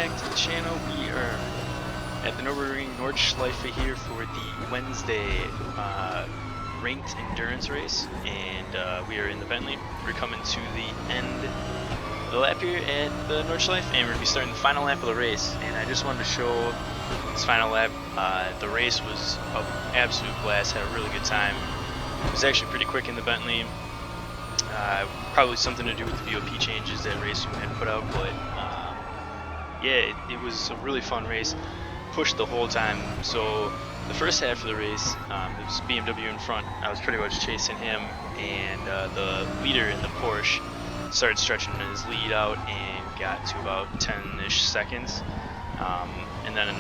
back to the channel. We are at the Nordschleife here for the Wednesday ranked endurance race, and we are in the Bentley. We're coming to the end of the lap here at the Nordschleife, and we're going to be starting the final lap of the race. And I just wanted to show this final lap. The race was an absolute blast, had a really good time. It was actually pretty quick in the Bentley. Probably something to do with the VOP changes that Racing had put out, but yeah, it was a really fun race. Pushed the whole time. So the first half of the race, it was BMW in front. I was pretty much chasing him, and the leader in the Porsche started stretching his lead out and got to about 10-ish seconds. And then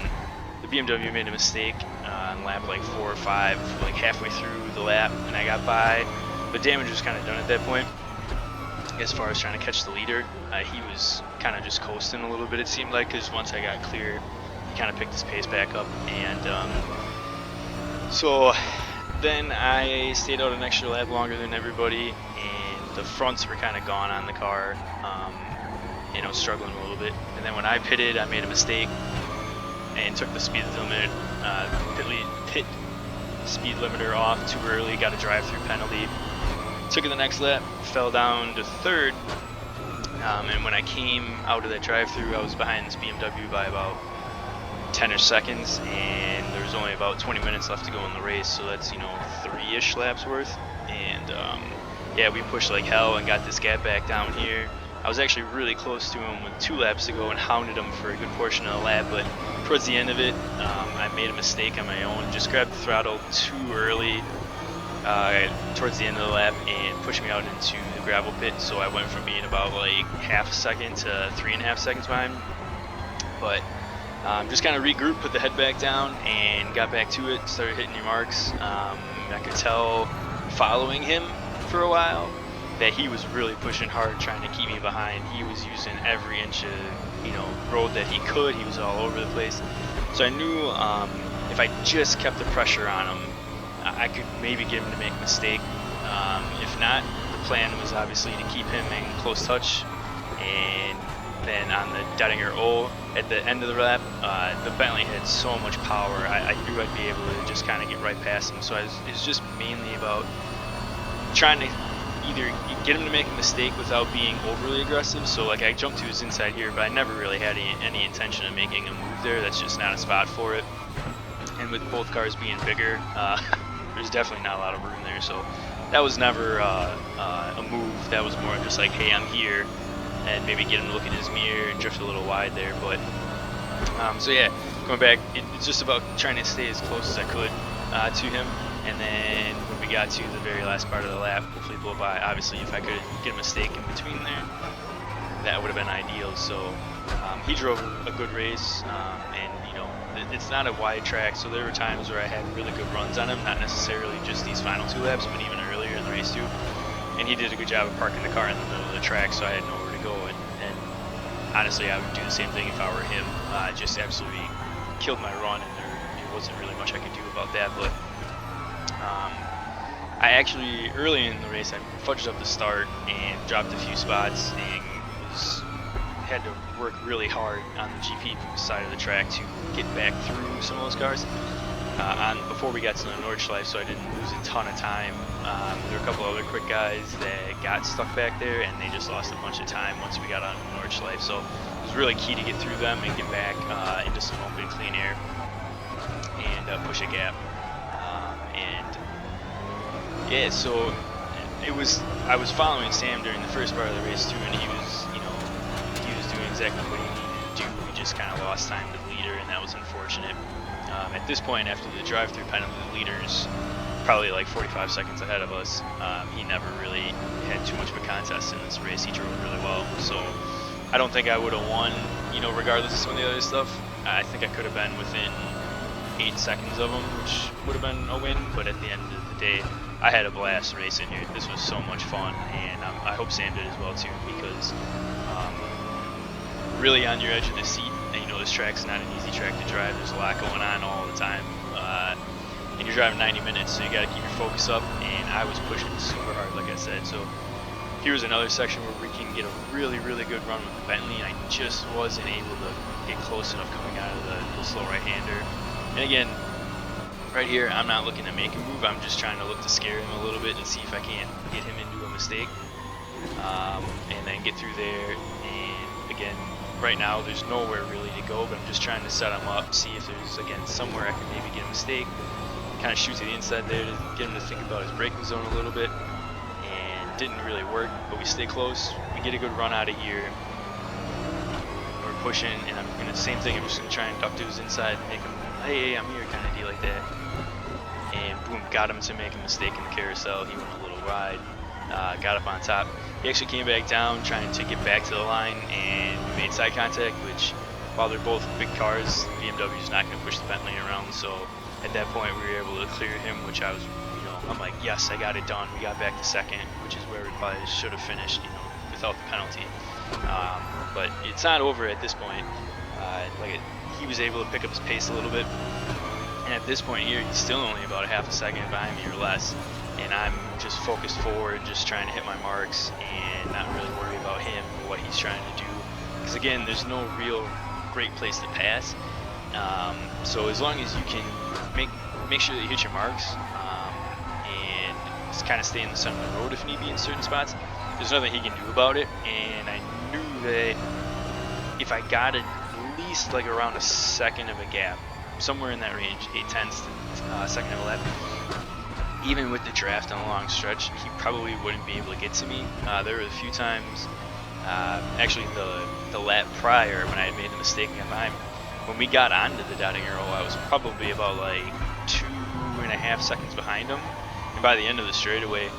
the BMW made a mistake on lap like 4 or 5, like halfway through the lap, and I got by. But damage was kind of done at that point. As far as trying to catch the leader, he was kind of just coasting a little bit, it seemed like, because once I got clear, he kind of picked his pace back up. And so then I stayed out an extra lap longer than everybody, and the fronts were kind of gone on the car, and I was struggling a little bit. And then when I pitted, I made a mistake and took the speed limit, pit speed limiter off too early, got a drive-through penalty. Took it the next lap, fell down to third, and when I came out of that drive-through, I was behind this BMW by about 10-ish seconds, and there was only about 20 minutes left to go in the race, so that's, 3-ish laps worth. And yeah, we pushed like hell and got this gap back down here. I was actually really close to him with 2 laps to go and hounded him for a good portion of the lap, but towards the end of it, I made a mistake on my own, just grabbed the throttle too early towards the end of the lap and pushed me out into the gravel pit. So I went from being about like half a second to 3.5 seconds behind. But just kind of regrouped, put the head back down, and got back to it. Started hitting your marks. I could tell following him for a while that he was really pushing hard, trying to keep me behind. He was using every inch of road that he could. He was all over the place. So I knew if I just kept the pressure on him, I could maybe get him to make a mistake. If not, the plan was obviously to keep him in close touch. And then on the Dettinger O at the end of the lap, the Bentley had so much power, I knew I'd be able to just kind of get right past him. So it was just mainly about trying to either get him to make a mistake without being overly aggressive. So like I jumped to his inside here, but I never really had any intention of making a move there. That's just not a spot for it. And with both cars being bigger, there's definitely not a lot of room there. So that was never a move. That was more just like, hey, I'm here, and maybe get him to look in his mirror and drift a little wide there. But so yeah, going back, it's just about trying to stay as close as I could to him. And then when we got to the very last part of the lap, hopefully blow by. Obviously, if I could get a mistake in between there, that would have been ideal. So he drove a good race, and it's not a wide track, so there were times where I had really good runs on him, not necessarily just these final 2 laps, but even earlier in the race too. And he did a good job of parking the car in the middle of the track, so I had nowhere to go. And honestly, I would do the same thing if I were him. Just absolutely killed my run, and there wasn't really much I could do about that. But I actually, early in the race, I fudged up the start and dropped a few spots, and had to work really hard on the GP side of the track to get back through some of those cars before we got to the Nordschleife, so I didn't lose a ton of time. There were a couple other quick guys that got stuck back there, and they just lost a bunch of time once we got on the Nordschleife. So it was really key to get through them and get back into some open, clean air and push a gap. And yeah, so I was following Sam during the first part of the race too, and he was doing exactly what he needed to do. We just kind of lost time to the leader, and that was unfortunate. At this point, after the drive-through penalty, the leader's probably like 45 seconds ahead of us. He never really had too much of a contest in this race. He drove really well, so I don't think I would have won, regardless of some of the other stuff. I think I could have been within 8 seconds of him, which would have been a win, but at the end of the day, I had a blast racing here. This was so much fun, and I hope Sam did as well too, because really on your edge of the seat, and this track's not an easy track to drive. There's a lot going on all the time, and you're driving 90 minutes, so you got to keep your focus up, and I was pushing super hard, like I said. So here's another section where we can get a really good run with the Bentley, and I just wasn't able to get close enough coming out of the slow right-hander. And again, right here, I'm not looking to make a move. I'm just trying to look to scare him a little bit and see if I can't get him into a mistake, and then get through there. And again, right now there's nowhere really to go, but I'm just trying to set him up, see if there's, again, somewhere I can maybe get a mistake. Kind of shoot to the inside there to get him to think about his braking zone a little bit, and didn't really work, but we stay close. We get a good run out of here. We're pushing, and I'm gonna, same thing, I'm just gonna try and duck to his inside and make him, hey, I'm here, kind of deal like that. And boom, got him to make a mistake in the carousel. He went a little wide, got up on top. He actually came back down trying to get back to the line, and we made side contact, which, while they're both big cars, BMW is not going to push the Bentley around. So at that point we were able to clear him, which I was, I'm like, yes, I got it done. We got back to second, which is where we probably should have finished, without the penalty. But it's not over at this point. He was able to pick up his pace a little bit, and at this point here, he's still only about a half a second behind me or less, and I'm just focused forward, just trying to hit my marks and not really worry about him or what he's trying to do, because again, there's no real great place to pass. So as long as you can make sure that you hit your marks, and just kind of stay in the center of the road if need be in certain spots, there's nothing he can do about it. And I knew that if I got at least like around a second of a gap, somewhere in that range, 8/10 second of a lap, even with the draft on a long stretch, he probably wouldn't be able to get to me. There were a few times, actually the lap prior, when I had made the mistake and got behind him, when we got onto the dotting arrow, I was probably about like 2.5 seconds behind him, and by the end of the straightaway,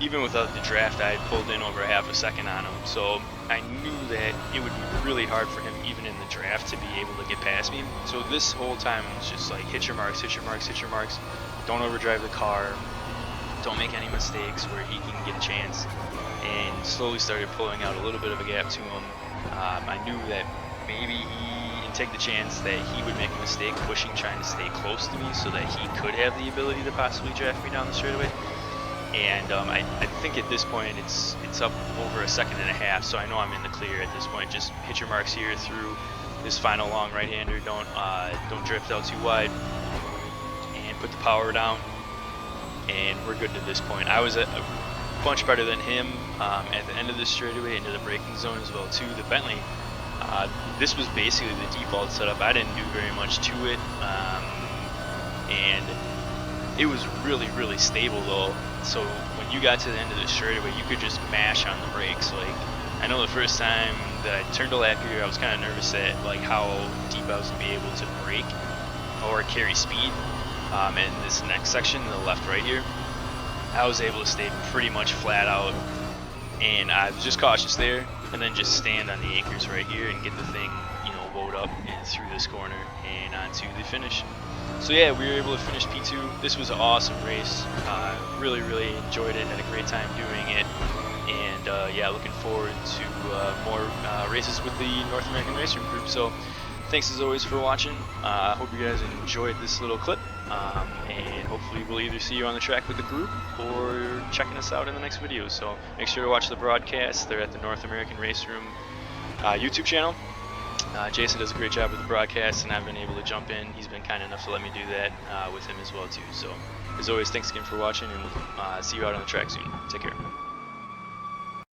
even without the draft, I had pulled in over a half a second on him. So I knew that it would be really hard for him, even in the draft, to be able to get past me. So this whole time it was just like, hit your marks, hit your marks, hit your marks. Don't overdrive the car. Don't make any mistakes where he can get a chance. And slowly started pulling out a little bit of a gap to him. I knew that maybe he'd take the chance that he would make a mistake pushing, trying to stay close to me so that he could have the ability to possibly draft me down the straightaway. And I think at this point it's up over a second and a half, so I know I'm in the clear at this point. Just hit your marks here through this final long right-hander. Don't drift out too wide, and put the power down, and we're good to this point. I was a bunch better than him at the end of this straightaway into the braking zone as well too. The Bentley, this was basically the default setup. I didn't do very much to it, and it was really stable though. So when you got to the end of the straightaway, you could just mash on the brakes. Like, I know the first time that I turned a lap here, I was kind of nervous at like how deep I was gonna be able to brake or carry speed. And this next section, the left right here, I was able to stay pretty much flat out, and I was just cautious there, and then just stand on the anchors right here and get the thing, load up and through this corner and onto the finish. So yeah, we were able to finish P2. This was an awesome race. Really enjoyed it. Had a great time doing it. And yeah, looking forward to more races with the North American Race Room group. So thanks as always for watching. I hope you guys enjoyed this little clip. And hopefully we'll either see you on the track with the group or checking us out in the next video. So make sure to watch the broadcast. They're at the North American Race Room YouTube channel. Jason does a great job with the broadcast, and I've been able to jump in. He's been kind enough to let me do that with him as well too. So as always, thanks again for watching, and we'll see you out on the track soon. Take care.